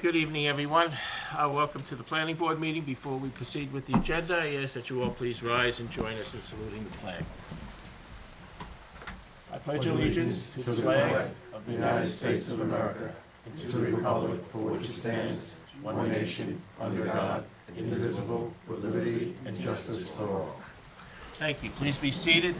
Good evening, everyone. Welcome to the Planning Board meeting. Before we proceed with the agenda, I ask that you all please rise and join us in saluting the flag. I pledge allegiance to the flag of the United States of America and to the republic for which it stands, one nation, under God, indivisible, with liberty and justice for all. Thank you. Please be seated.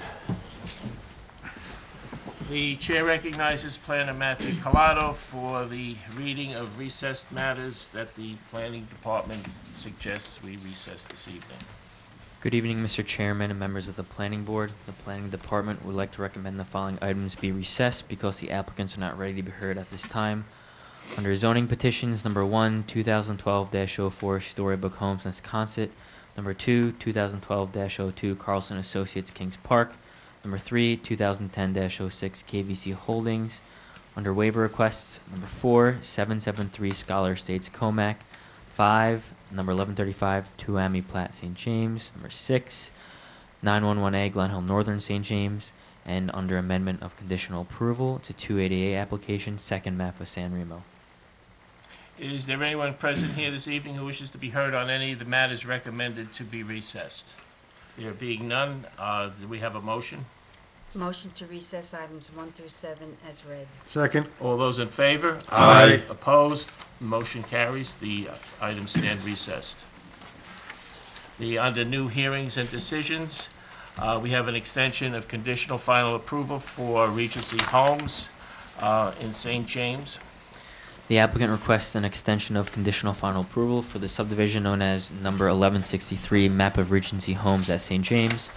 The chair recognizes Planner Matthew Collado for the reading of recessed matters that the planning department suggests we recess this evening. Good evening, Mr. Chairman and members of the Planning Board. The Planning Department would like to recommend the following items be recessed because the applicants are not ready to be heard at this time. Under zoning petitions, number 1, 2012-04 Storybook Homes, Wisconsin. Number 2, 2012-02 Carlson Associates, Kings Park. Number 3, 2010-06 KVC Holdings. Under waiver requests, number 4, 773 Scholar Estates, Comac. 5, number 1135 Tuami Platte, St. James. Number 6, 911A Glen Hill Northern, St. James. And under amendment of conditional approval, it's a 288 application, second map of San Remo. Is there anyone present here this evening who wishes to be heard on any of the matters recommended to be recessed? There being none, do we have a motion? Motion to recess items 1 through 7 as read. Second. All those in favor? Aye. Opposed? Motion carries. The items stand recessed. Under new hearings and decisions, we have an extension of conditional final approval for Regency Homes in St. James. The applicant requests an extension of conditional final approval for the subdivision known as number 1163 Map of Regency Homes at St. James.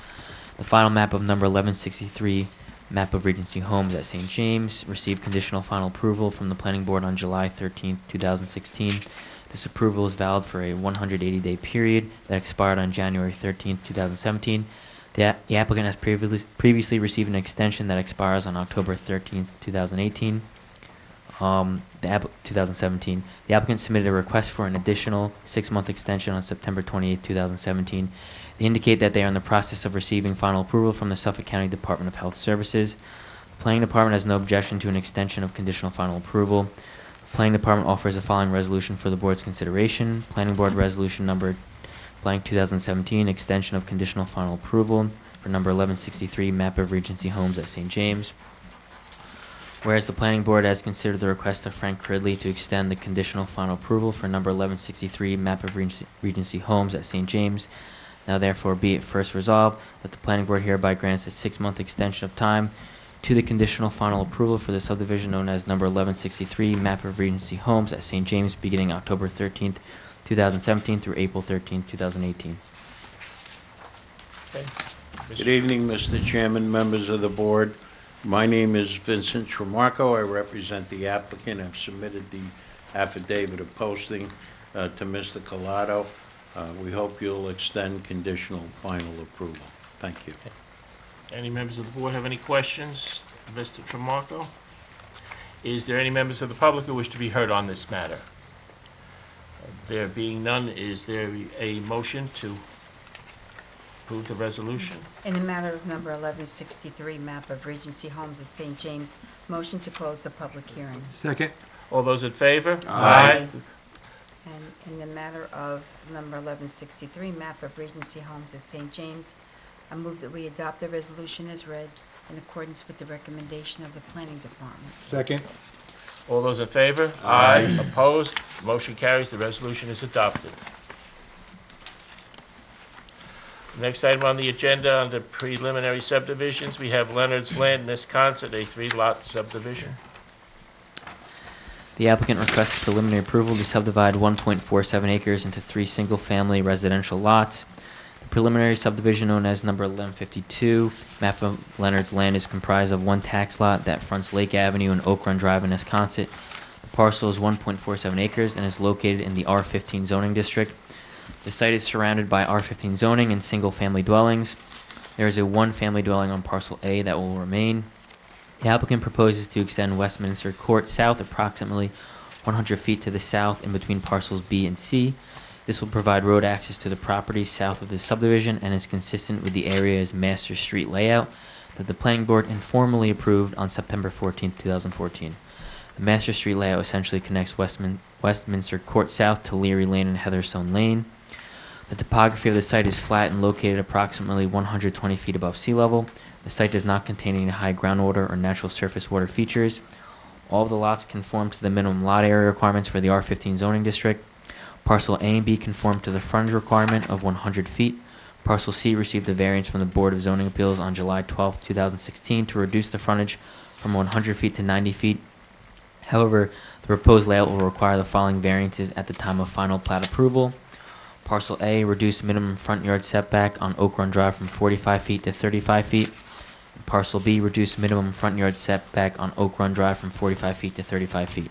The final map of number 1163 Map of Regency Homes at St. James received conditional final approval from the Planning Board on July 13, 2016. This approval is valid for a 180-day period that expired on January 13, 2017. The applicant has previously received an extension that expires on October 13, 2018. 2017. The applicant submitted a request for an additional 6-month extension on September 28, 2017. They indicate that they are in the process of receiving final approval from the Suffolk County Department of Health Services. The Planning Department has no objection to an extension of conditional final approval. The Planning Department offers the following resolution for the Board's consideration. Planning Board Resolution number blank 2017, extension of conditional final approval for number 1163 Map of Regency Homes at St. James. Whereas the Planning Board has considered the request of Frank Cridley to extend the conditional final approval for number 1163 Map of Regency Homes at St. James, now therefore be it first resolved that the Planning Board hereby grants a 6-month extension of time to the conditional final approval for the subdivision known as number 1163 Map of Regency Homes at St. James beginning October 13th, 2017 through April 13th, 2018. Okay. Good evening, Mr. Chairman, members of the board. My name is Vincent Tremarco. I represent the applicant. I've submitted the affidavit of posting to Mr. Collado. We hope you'll extend conditional final approval. Thank you. Any members of the board have any questions? Mr. Tremarco? Is there any members of the public who wish to be heard on this matter? There being none, is there a motion to approve the resolution? In the matter of number 1163 Map of Regency Homes at St. James, motion to close the public hearing. Second. All those in favor? Aye. And in the matter of number 1163 Map of Regency Homes at St. James, I move that we adopt the resolution as read in accordance with the recommendation of the Planning Department. Second. All those in favor? Aye. Opposed? Motion carries. The resolution is adopted. Next item on the agenda under preliminary subdivisions, we have Leonard's Land, Wisconsin, a 3-lot subdivision. The applicant requests preliminary approval to subdivide 1.47 acres into 3 single-family residential lots. The preliminary subdivision known as number 1152, map of Leonard's Land, is comprised of 1 tax lot that fronts Lake Avenue and Oak Run Drive in Wisconsin. The parcel is 1.47 acres and is located in the R15 zoning district. The site is surrounded by R15 zoning and single-family dwellings. There is a 1-family dwelling on parcel A that will remain. The applicant proposes to extend Westminster Court south approximately 100 feet to the south in between parcels B and C. This will provide road access to the property south of the subdivision and is consistent with the area's master street layout that the Planning Board informally approved on September 14, 2014. The master street layout essentially connects Westminster Court South to Leary Lane and Heatherstone Lane. The topography of the site is flat and located approximately 120 feet above sea level. The site does not contain any high groundwater or natural surface water features. All of the lots conform to the minimum lot area requirements for the R15 zoning district. Parcel A and B conform to the frontage requirement of 100 feet. Parcel C received a variance from the Board of Zoning Appeals on July 12, 2016 to reduce the frontage from 100 feet to 90 feet. However, the proposed layout will require the following variances at the time of final plat approval. Parcel A, reduce minimum front yard setback on Oak Run Drive from 45 feet to 35 feet. Parcel B, reduce minimum front yard setback on Oak Run Drive from 45 feet to 35 feet.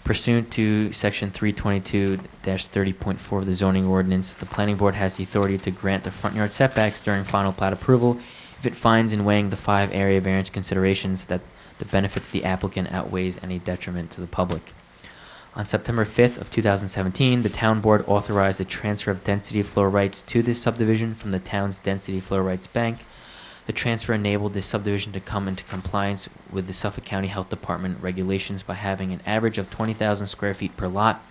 Pursuant to Section 322-30.4 of the zoning ordinance, the planning board has the authority to grant the front yard setbacks during final plat approval if it finds in weighing the 5 area variance considerations that the benefit to the applicant outweighs any detriment to the public. On September 5th of 2017, the town board authorized the transfer of density flow rights to this subdivision from the town's density flow rights bank. The transfer enabled this subdivision to come into compliance with the Suffolk County Health Department regulations by having an average of 20,000 square feet per lot.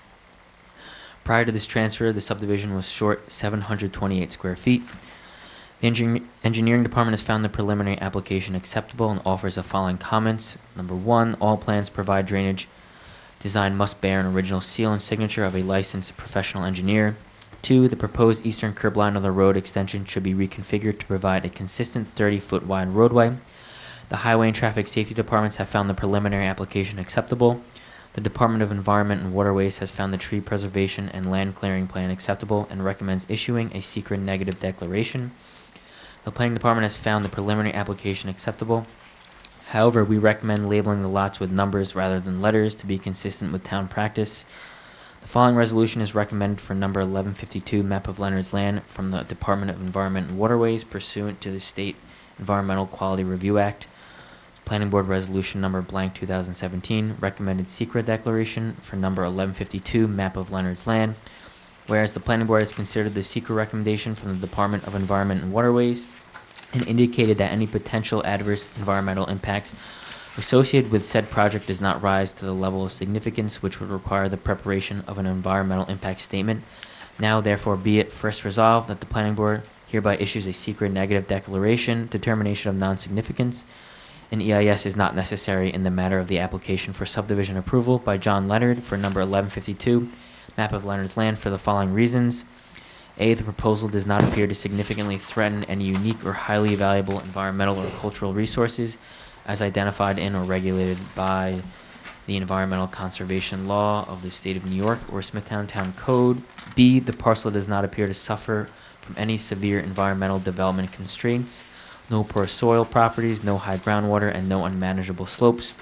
Prior to this transfer, the subdivision was short 728 square feet. The engineering department has found the preliminary application acceptable and offers the following comments. Number 1, all plans provide drainage design must bear an original seal and signature of a licensed professional engineer. 2, the proposed eastern curb line of the road extension should be reconfigured to provide a consistent 30-foot wide roadway. The Highway and Traffic Safety Departments have found the preliminary application acceptable. The Department of Environment and Waterways has found the tree preservation and land clearing plan acceptable and recommends issuing a secret negative declaration. The Planning Department has found the preliminary application acceptable. However, we recommend labeling the lots with numbers rather than letters to be consistent with town practice. The following resolution is recommended for number 1152 map of Leonard's Land from the Department of Environment and Waterways pursuant to the State Environmental Quality Review Act. Planning Board Resolution number blank 2017 recommended secret declaration for number 1152 map of Leonard's Land. Whereas the Planning Board has considered the secret recommendation from the Department of Environment and Waterways and indicated that any potential adverse environmental impacts associated with said project does not rise to the level of significance which would require the preparation of an environmental impact statement. Now, therefore, be it first resolved that the Planning Board hereby issues a secret negative declaration, determination of non-significance. An EIS is not necessary in the matter of the application for subdivision approval by John Leonard for number 1152, map of Leonard's Land, for the following reasons. A, the proposal does not appear to significantly threaten any unique or highly valuable environmental or cultural resources as identified in or regulated by the Environmental Conservation Law of the State of New York or Smithtown Town Code. B, the parcel does not appear to suffer from any severe environmental development constraints, no poor soil properties, no high groundwater, and no unmanageable slopes.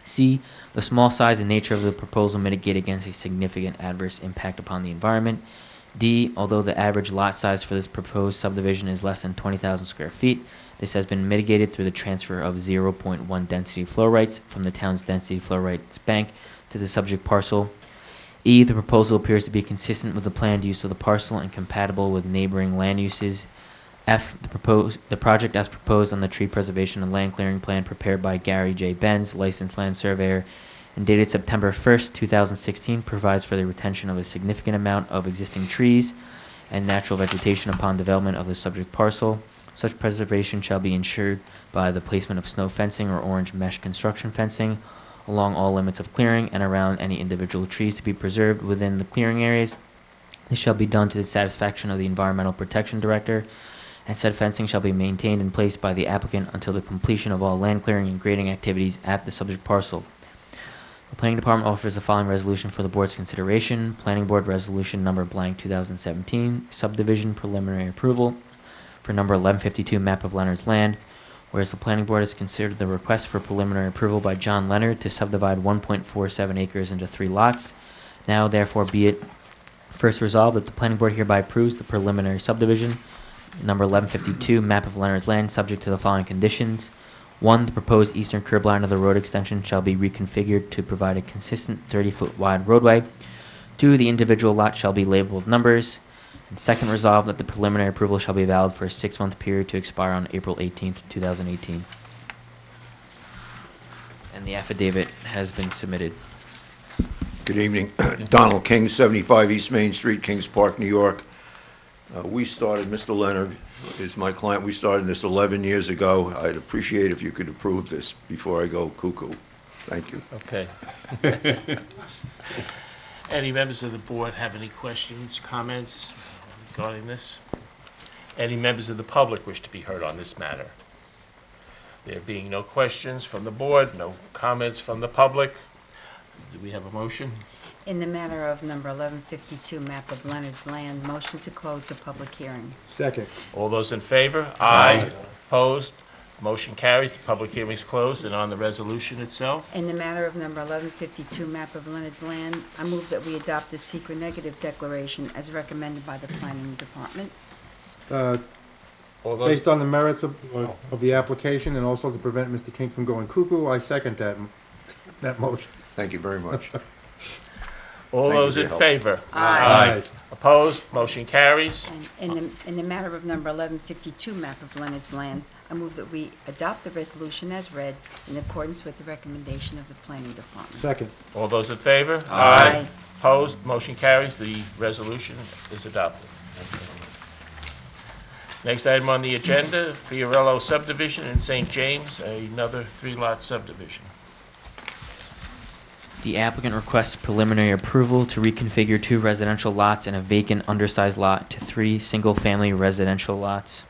C, the small size and nature of the proposal mitigate against a significant adverse impact upon the environment. D, although the average lot size for this proposed subdivision is less than 20,000 square feet, this has been mitigated through the transfer of 0.1 density flow rights from the town's density flow rights bank to the subject parcel. E, the proposal appears to be consistent with the planned use of the parcel and compatible with neighboring land uses. F, the project as proposed on the tree preservation and land clearing plan prepared by Gary J. Benz, licensed land surveyor, and dated September 1st, 2016, provides for the retention of a significant amount of existing trees and natural vegetation upon development of the subject parcel. Such preservation shall be ensured by the placement of snow fencing or orange mesh construction fencing along all limits of clearing and around any individual trees to be preserved within the clearing areas. This shall be done to the satisfaction of the Environmental Protection Director, and said fencing shall be maintained in place by the applicant until the completion of all land clearing and grading activities at the subject parcel. The Planning Department offers the following resolution for the Board's consideration. Planning Board Resolution number blank 2017, Subdivision Preliminary Approval for number 1152 map of Leonard's Land. Whereas the Planning Board has considered the request for preliminary approval by John Leonard to subdivide 1.47 acres into 3 lots. Now, therefore, be it first resolved that the Planning Board hereby approves the preliminary subdivision number 1152 map of Leonard's Land subject to the following conditions. 1, the proposed eastern curb line of the road extension shall be reconfigured to provide a consistent 30-foot wide roadway. 2, the individual lots shall be labeled with numbers. And second, resolve that the preliminary approval shall be valid for a 6-month period to expire on April 18th, 2018. and the affidavit has been submitted. Good evening. Donald King, 75 East Main Street, Kings Park, New York. We started, Mr. Leonard is my client, we started this 11 years ago. I'd appreciate if you could approve this before I go cuckoo. Thank you. Okay. Any members of the board have any questions, comments regarding this? Any members of the public wish to be heard on this matter? There being no questions from the board, no comments from the public, do we have a motion? In the matter of number 1152, map of Leonard's Land, motion to close the public hearing. Second. All those in favor? Aye. Opposed? Motion carries. The public hearing is closed. And on the resolution itself? In the matter of number 1152, map of Leonard's Land, I move that we adopt the secret negative declaration as recommended by the planning department. All those, Based on the merits of the application and also to prevent Mr. King from going cuckoo, I second that motion. Thank you very much. all Thank you those for in your help. favor? Aye. Opposed? Motion carries. And in the matter of number 1152, map of Leonard's Land, I move that we adopt the resolution as read in accordance with the recommendation of the planning department. Second. All those in favor? Aye. Opposed? Motion carries. The resolution is adopted. Next item on the agenda, Fiorello subdivision in St. James, another 3-lot subdivision. The applicant requests preliminary approval to reconfigure 2 residential lots and a vacant undersized lot to 3 single-family residential lots.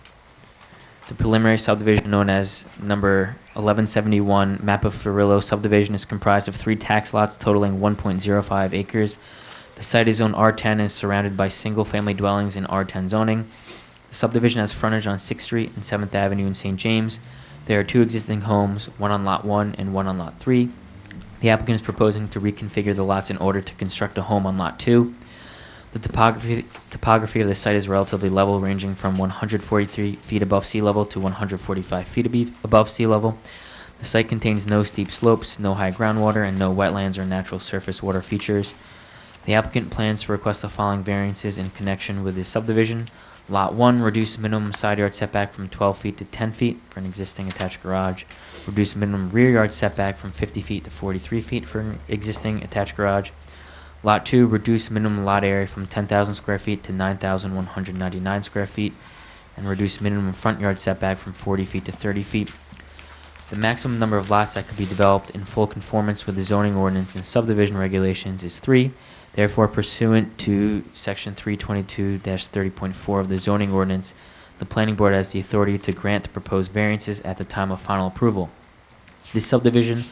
The preliminary subdivision, known as number 1171 map of Fiorello subdivision, is comprised of 3 tax lots totaling 1.05 acres. The site is zoned R10 and is surrounded by single-family dwellings in R10 zoning. The subdivision has frontage on 6th Street and 7th Avenue in St. James. There are 2 existing homes, one on Lot 1 and one on Lot 3. The applicant is proposing to reconfigure the lots in order to construct a home on Lot 2. The topography of the site is relatively level, ranging from 143 feet above sea level to 145 feet above sea level. The site contains no steep slopes, no high groundwater, and no wetlands or natural surface water features. The applicant plans to request the following variances in connection with this subdivision. Lot 1, reduce minimum side yard setback from 12 feet to 10 feet for an existing attached garage. Reduce minimum rear yard setback from 50 feet to 43 feet for an existing attached garage. Lot 2, reduce minimum lot area from 10,000 square feet to 9,199 square feet, and reduce minimum front yard setback from 40 feet to 30 feet. The maximum number of lots that could be developed in full conformance with the zoning ordinance and subdivision regulations is 3. Therefore, pursuant to Section 322-30.4 of the zoning ordinance, the planning board has the authority to grant the proposed variances at the time of final approval. This subdivision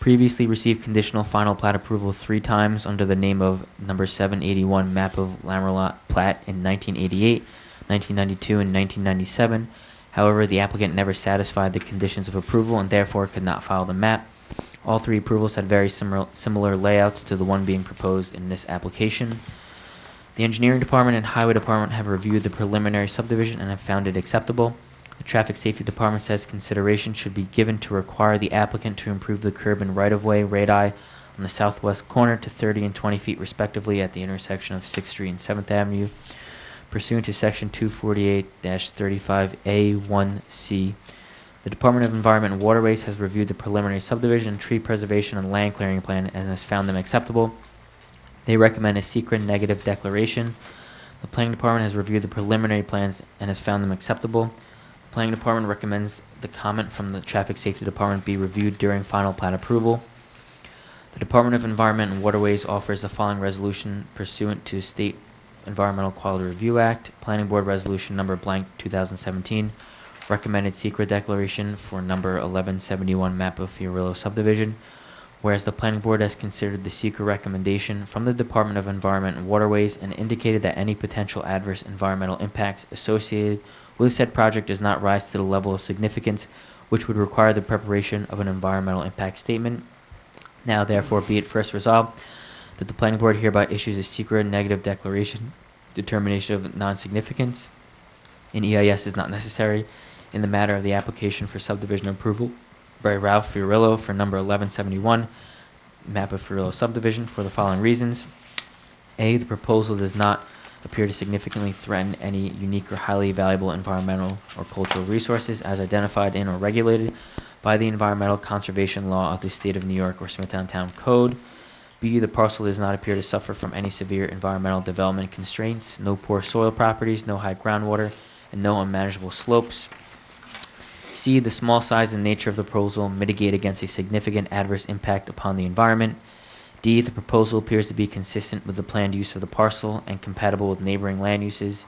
previously received conditional final plat approval 3 times under the name of number 781 map of Lamerlot plat in 1988, 1992, and 1997. However, the applicant never satisfied the conditions of approval and therefore could not file the map. All 3 approvals had very similar layouts to the one being proposed in this application. The engineering department and highway department have reviewed the preliminary subdivision and have found it acceptable. The traffic safety department says consideration should be given to require the applicant to improve the curb and right-of-way radii on the southwest corner to 30 and 20 feet respectively at the intersection of 6th Street and 7th Avenue, pursuant to Section 248-35A1C. The Department of Environment and Waterways has reviewed the preliminary subdivision, tree preservation, and land clearing plan and has found them acceptable. They recommend a secret negative declaration. The Planning Department has reviewed the preliminary plans and has found them acceptable. The Planning Department recommends the comment from the Traffic Safety Department be reviewed during final plat approval. The Department of Environment and Waterways offers the following resolution pursuant to State Environmental Quality Review Act, Planning Board Resolution number blank 2017. Recommended secret declaration for number 1171 map of Fiorello subdivision. Whereas the planning board has considered the secret recommendation from the Department of Environment and Waterways and indicated that any potential adverse environmental impacts associated with said project does not rise to the level of significance which would require the preparation of an environmental impact statement. Now therefore be it first resolved that the planning board hereby issues a secret negative declaration, determination of non-significance. An EIS is not necessary in the matter of the application for subdivision approval by Ralph Fiorello for number 1171, map of Fiorello subdivision, for the following reasons. A, the proposal does not appear to significantly threaten any unique or highly valuable environmental or cultural resources as identified in or regulated by the Environmental Conservation Law of the State of New York or Smithtown Town Code. B, the parcel does not appear to suffer from any severe environmental development constraints, no poor soil properties, no high groundwater, and no unmanageable slopes. C, the small size and nature of the proposal mitigate against a significant adverse impact upon the environment. D, the proposal appears to be consistent with the planned use of the parcel and compatible with neighboring land uses.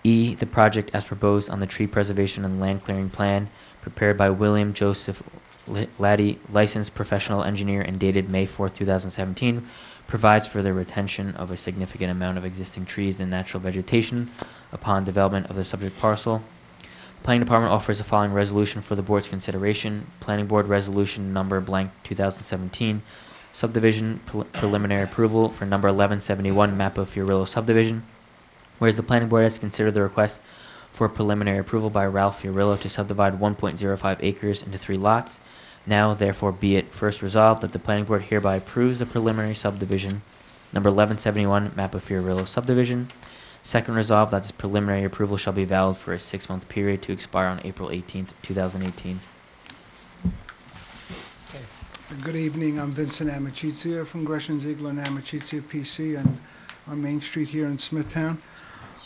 E, the project as proposed on the tree preservation and land clearing plan prepared by William Joseph Laddie, licensed professional engineer and dated May 4, 2017, provides for the retention of a significant amount of existing trees and natural vegetation upon development of the subject parcel. Planning Department offers the following resolution for the board's consideration. Planning Board Resolution Number blank 2017, subdivision preliminary approval for number 1171 map of Fiorillo subdivision. Whereas the Planning Board has considered the request for preliminary approval by Ralph Fiorillo to subdivide 1.05 acres into 3 lots. Now, therefore, be it first resolved that the Planning Board hereby approves the preliminary subdivision, number 1171, map of Fiorillo subdivision. Second resolved that this preliminary approval shall be valid for a 6-month period to expire on April 18th, 2018. Good evening, I'm Vincent Amicizia from Gresham, Ziegler and Amicizia PC on Main Street here in Smithtown.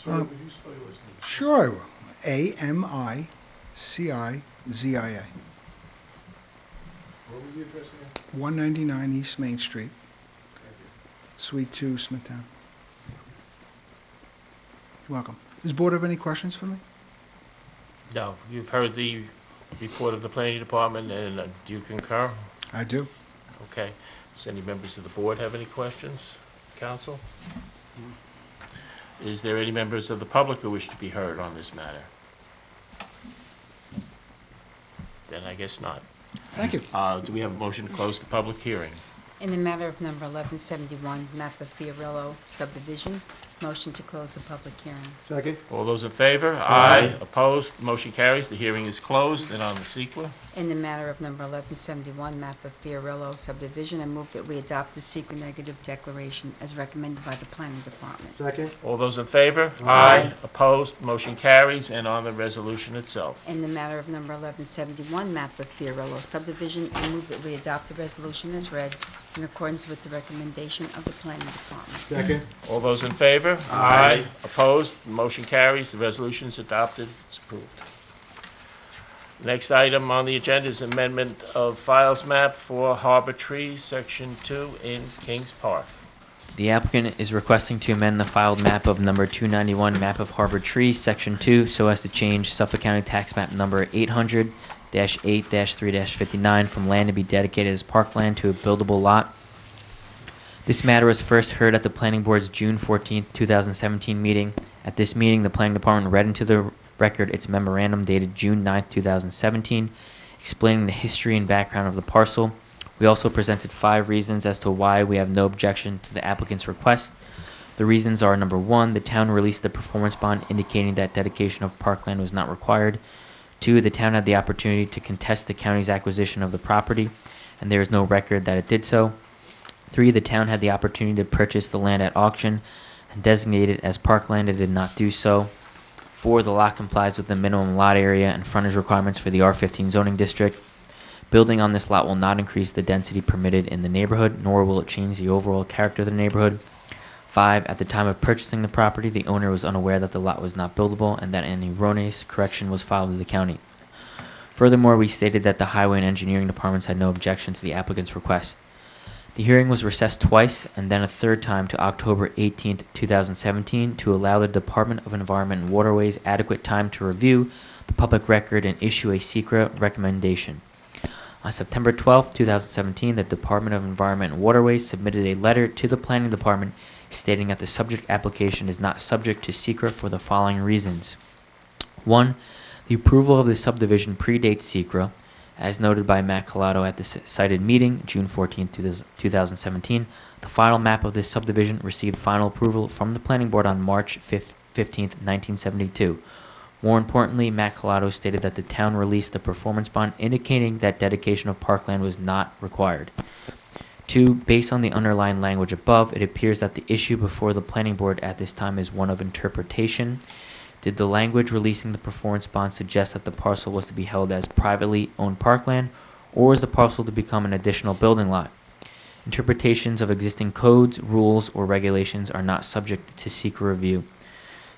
Sir, would you spell your last name? Sure I will. A-M-I-C-I-Z-I-A. What was the address again? 199 East Main Street, Thank you. Suite 2, Smithtown. You're welcome. Does the board have any questions for me? No, you've heard the report of the planning department, and do you concur? I do. Okay. Does any members of the board have any questions? Council? Is there any members of the public who wish to be heard on this matter? Then I guess not. Thank you. Do we have a motion to close the public hearing? In the matter of number 1171, map of Fiorillo subdivision, motion to close the public hearing. Second? All those in favor? Aye. Opposed? Motion carries. The hearing is closed. And on the sequel? In the matter of number 1171, map of Fiorillo subdivision, I move that we adopt the secret negative declaration as recommended by the planning department. Second? All those in favor? Aye. Opposed? Motion carries. And on the resolution itself? In the matter of number 1171, map of Fiorillo subdivision, I move that we adopt the resolution as read in accordance with the recommendation of the planning department. Second? All those in favor? Aye. Opposed? Motion carries. The resolution is adopted. It's approved. Next item on the agenda is amendment of files map for Harbor Tree, Section 2 in Kings Park. The applicant is requesting to amend the filed map of number 291, map of Harbor Tree, Section 2, so as to change Suffolk County Tax Map number 800-8-3-59 from land to be dedicated as parkland to a buildable lot. This matter was first heard at the Planning Board's June 14, 2017 meeting. At this meeting, the Planning Department read into the record its memorandum dated June 9, 2017, explaining the history and background of the parcel. We also presented 5 reasons as to why we have no objection to the applicant's request. The reasons are: number 1, the town released the performance bond indicating that dedication of parkland was not required. 2, the town had the opportunity to contest the county's acquisition of the property, and there is no record that it did so. 3, the town had the opportunity to purchase the land at auction and designate it as parkland and did not do so. 4, the lot complies with the minimum lot area and frontage requirements for the R15 zoning district. Building on this lot will not increase the density permitted in the neighborhood, nor will it change the overall character of the neighborhood. 5, at the time of purchasing the property, the owner was unaware that the lot was not buildable and that an erroneous correction was filed with the county. Furthermore, we stated that the Highway and Engineering departments had no objection to the applicant's request. The hearing was recessed twice and then a third time to October 18, 2017, to allow the Department of Environment and Waterways adequate time to review the public record and issue a secret recommendation. On September 12, 2017, the Department of Environment and Waterways submitted a letter to the Planning Department stating that the subject application is not subject to secret for the following reasons. 1, the approval of the subdivision predates secret. As noted by Matt Collado at the cited meeting, June 14, 2017, the final map of this subdivision received final approval from the Planning Board on March 15, 1972. More importantly, Matt Collado stated that the town released the performance bond indicating that dedication of parkland was not required. 2, based on the underlying language above, it appears that the issue before the Planning Board at this time is one of interpretation. Did the language releasing the performance bond suggest that the parcel was to be held as privately owned parkland, or was the parcel to become an additional building lot? Interpretations of existing codes, rules, or regulations are not subject to secret review.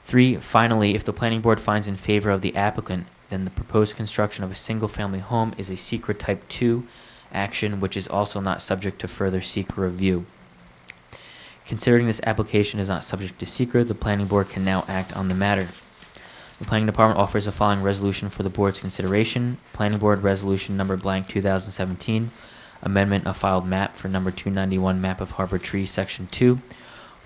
3. Finally, if the planning board finds in favor of the applicant, then the proposed construction of a single-family home is a secret type 2 action, which is also not subject to further secret review. Considering this application is not subject to secret, the planning board can now act on the matter. The planning department offers the following resolution for the board's consideration. Planning board resolution number blank 2017, amendment of filed map for number 291 map of Harbor Tree, section 2.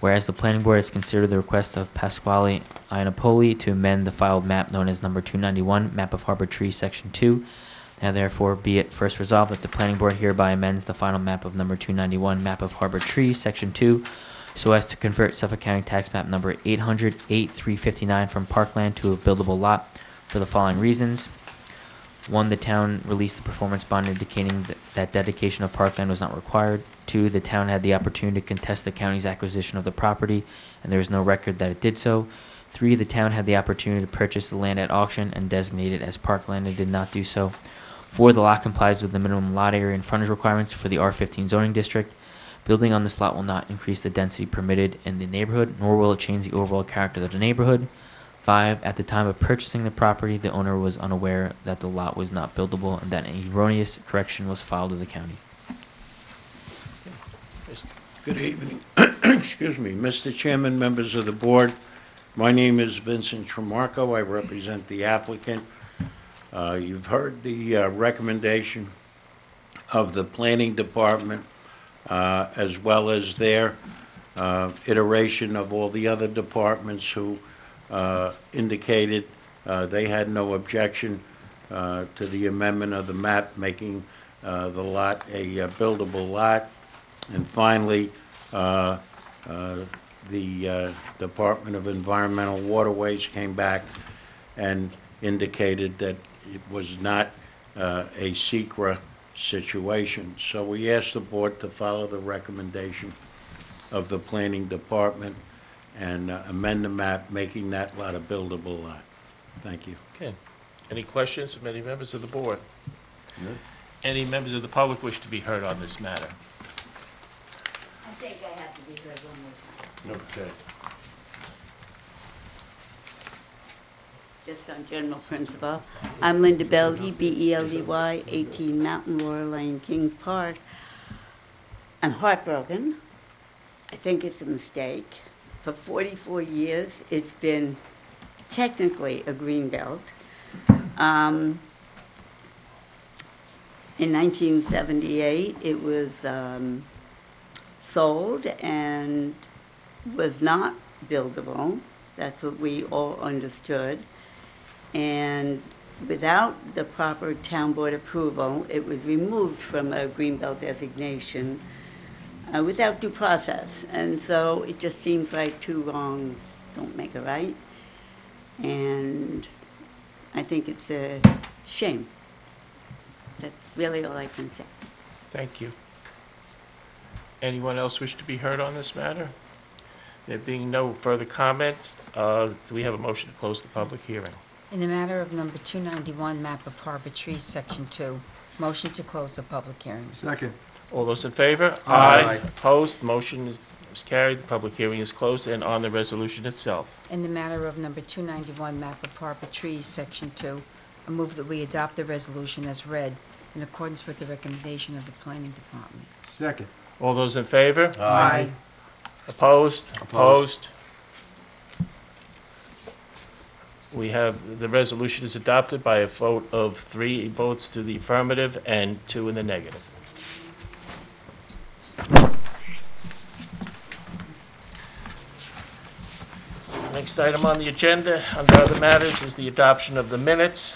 Whereas the planning board has considered the request of Pasquale Iannopoli to amend the filed map known as number 291 map of Harbor Tree, section 2. Now therefore be it first resolved that the planning board hereby amends the final map of number 291 map of Harbor Tree, section 2, so as to convert Suffolk County Tax Map number 800-8359 from parkland to a buildable lot for the following reasons. 1, the town released the performance bond indicating that dedication of parkland was not required. 2, the town had the opportunity to contest the county's acquisition of the property, and there is no record that it did so. 3, the town had the opportunity to purchase the land at auction and designate it as parkland and did not do so. 4, the lot complies with the minimum lot area and frontage requirements for the R15 zoning district. Building on this lot will not increase the density permitted in the neighborhood, nor will it change the overall character of the neighborhood. 5, at the time of purchasing the property, the owner was unaware that the lot was not buildable and that an erroneous correction was filed with the county. Good evening. Excuse me, Mr. Chairman, members of the board. My name is Vincent Tremarco. I represent the applicant. You've heard the recommendation of the planning department, as well as their iteration of all the other departments who indicated they had no objection to the amendment of the map, making the lot a buildable lot. And finally, the Department of Environmental Waterways came back and indicated that it was not a secret situation. So we asked the board to follow the recommendation of the planning department and amend the map, making that lot a buildable lot. Thank you. Okay. Any questions from any members of the board? No. Any members of the public wish to be heard on this matter? I think I have to be heard one more time. Okay. Just on general principle. I'm Linda Beldy, B-E-L-D-Y, 18 Mountain Laurel Lane, Kings Park. I'm heartbroken. I think it's a mistake. For 44 years, it's been technically a green belt. In 1978, it was sold and was not buildable. That's what we all understood. And without the proper town board approval, it was removed from a greenbelt designation without due process. And so it just seems like two wrongs don't make a right. And I think it's a shame. That's really all I can say. Thank you. Anyone else wish to be heard on this matter? There being no further comment, do we have a motion to close the public hearing? In the matter of number 291, map of Harbor Tree, section 2, motion to close the public hearing. Second. All those in favor? Aye. Opposed? Motion is carried. The public hearing is closed. And on the resolution itself. In the matter of number 291, map of Harbor Tree, section 2, I move that we adopt the resolution as read in accordance with the recommendation of the planning department. Second. All those in favor? Aye. Opposed? Opposed? We have, the resolution is adopted by a vote of 3 votes to the affirmative and 2 in the negative. Next item on the agenda, under other matters, is the adoption of the minutes.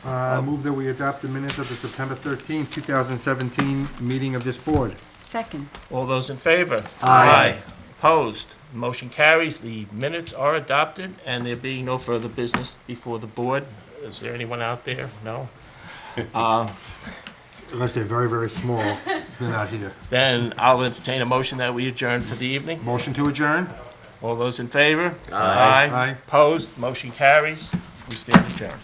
Move that we adopt the minutes of the September 13, 2017 meeting of this board. Second. All those in favor? Aye. Opposed? Motion carries. The minutes are adopted, and there being no further business before the board. Is there anyone out there? No? Unless they're very, very small, they're not here. Then I'll entertain a motion that we adjourn for the evening. Motion to adjourn? All those in favor? Aye. Opposed? Motion carries. We stand adjourned.